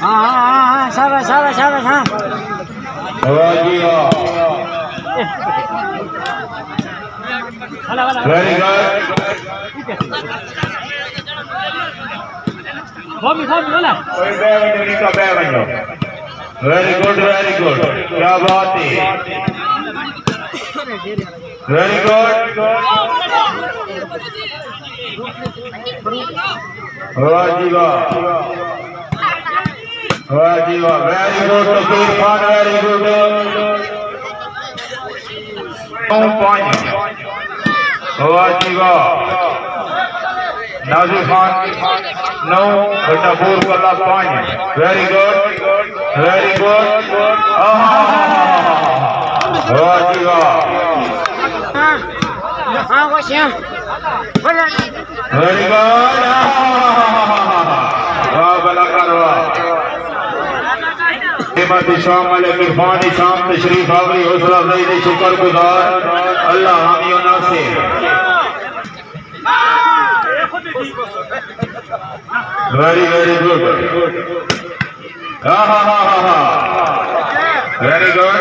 हाँ शाबाश शाबाश शाबाश। हाँ very good. Very good very good, क्या बात है, वेरी गुड। वाह जी वाह, वाह जी वाह, वेरी गुड तस्वीर खान, वेरी गुड। 9 पॉइंट, वाह जी वाह। नाजिर खान 9, घटापुर कला 5, वेरी गुड वेरी गुड। वाह जी वाह, वेरी गुड। वाह भला करवा। शाम इरफान शाम तशरीफ आवरी, हौसला अफजाई शुक्र गुजार अल्लाह हामी नासिर। Very very good. Very good.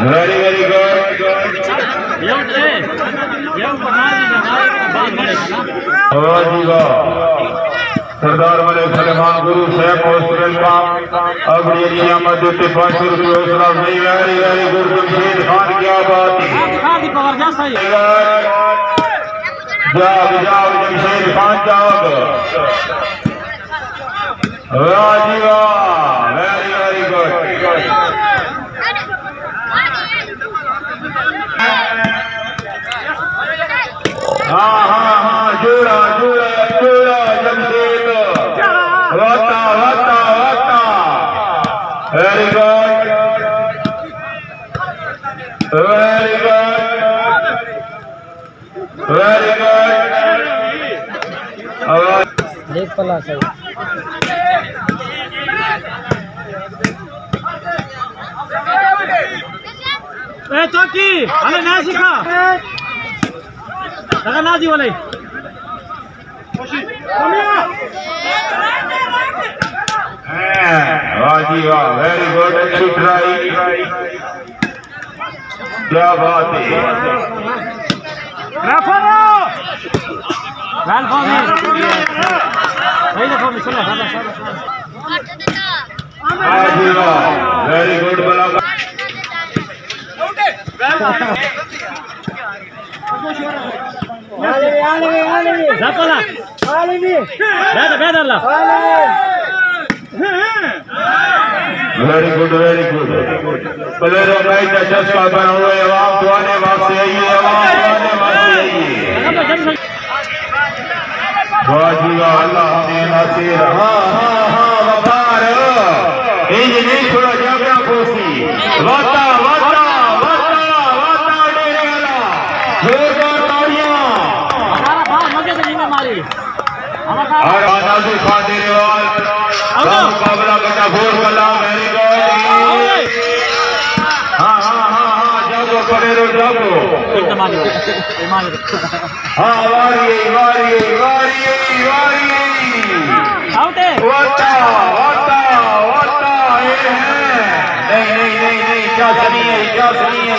Very very good. Sardar Malik Suleman Guru Sahab hospital का अबड़ी नियामत देते 500 रुपये हौसला अफजाई। Very very good Jamshed Khan, क्या बात है। जाग जाग जमशेद खान जाग, वाह जी वाह, वेरी वेरी गुड। हाँ जोड़ा जोड़ा जोड़ा जमशेद, वाता वाता वाता, very good very good very good. एक पला सही। तो की अरे ना सीखा लगा नाजी वाले। वाह जी वाह, वेरी गुड, अच्छी ट्राई, क्या बात है। वेरी गुड बला। Very good very good. प्लेयरों का चस्का बना हुआ है, आवाम दुआने वास्ते आइए, आवाम दुआने वास्ते आइए। वाह जी वाह, अल्लाह हमें नासिर। वकार नहीं थोड़ा जागरा पोसी, वाता वाता वाता वाता डेरे वाला, जोरदार तालियां। और नाजिर खान डेरेवाल का मुकाबला घटापुर कला। Very good. हाँ जागो पड़ेरो जागो। हाँ वारी वारी वारी वारी, वाता वाता वाता, ये है नहीं क्या सनी है, क्या सनी है।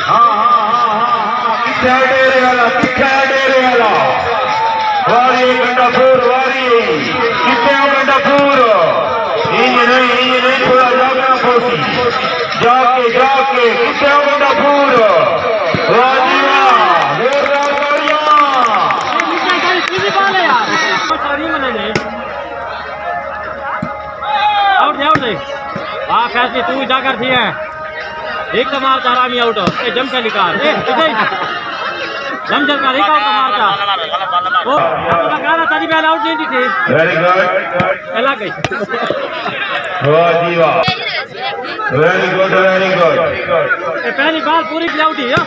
हाँ कितना डेरे वाला, कितना डेरे वाला, वारी घटापुर वारी, कितना घटापुर। इंज नहीं थोड़ा जागना पोसी, जाके जाके कितना घटापुर। वारी वाह, जोरदार तालियां। फैसले तू जाकर थी है एक तो मारता हरामी आउट जम का निकाल जम जम का निकाल तो मारता वो गाना तारी पहले आउट नहीं थी। वेरी गुड, अलग गई। वाह जी वाह, वेरी गुड वेरी गुड। पहली बाल पूरी आउट ही है।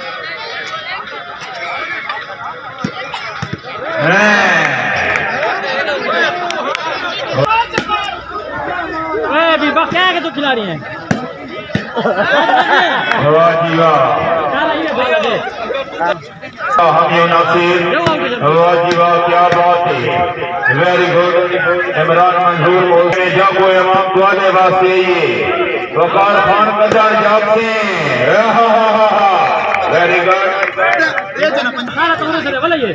बस क्या है कि तू खिलाड़ी है वाह जी वाह हम ये नासिर वाह जी वाह क्या बात है वेरी गुड इमरान मंजूर बोलते जब वो इमाम दुआने वास्ते ये वकार खान कदर जब से वेरी गुड सारा तुम्हारे से बोले ये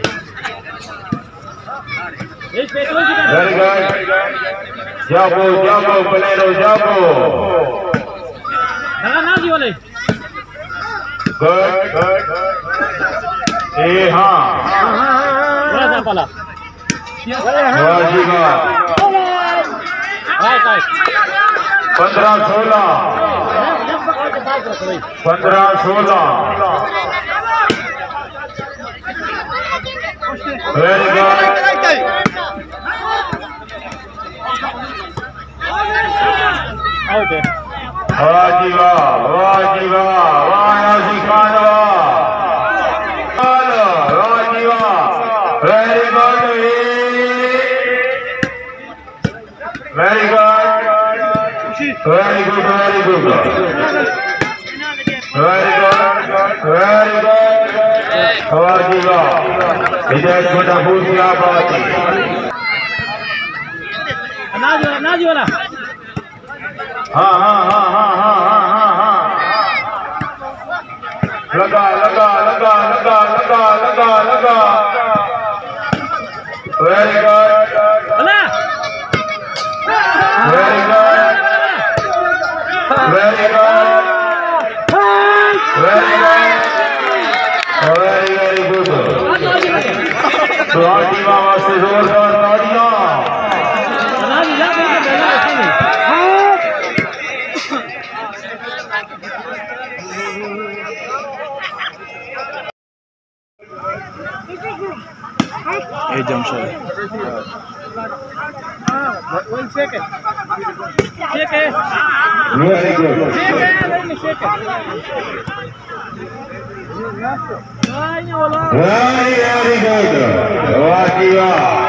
वेरी गुड जाबो प्लेयरो जाबो ना जी बोले गुड ए हाँ बड़ा जा पाला वाह जी वाह 15-16 वेरी गुड आउट है वाह जी वाह यासी खान वाह जी वाह वेरी गुड वेरी गुड वाह जी वाह इधर छोटा भूल क्या बात है ना जी वाला हाँ लगा वेरी गुड वेरी गुड तो आजी बाबा से जोरदार तालियां Jamshed very good very good वाह जी वाह